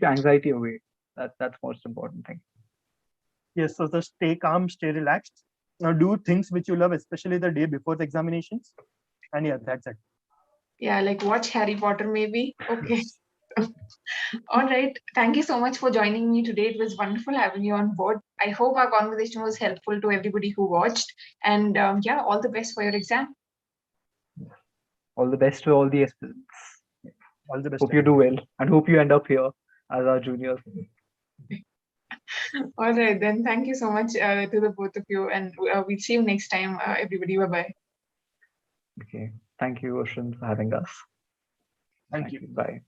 anxiety away. That's most important thing. Yes, so just stay calm, stay relaxed. Now do things which you love, especially the day before the examinations. And yeah, that's it. Yeah, like watch Harry Potter maybe. Okay. All right. Thank you so much for joining me today. It was wonderful having you on board. I hope our conversation was helpful to everybody who watched. And yeah, all the best for your exam. All the best to all the aspirants. All the best. Hope you do well, and hope you end up here as our juniors. All right, then. Thank you so much to the both of you. And we'll see you next time, everybody. Bye-bye. Okay. Thank you, Oshin, for having us. Thank you. Bye.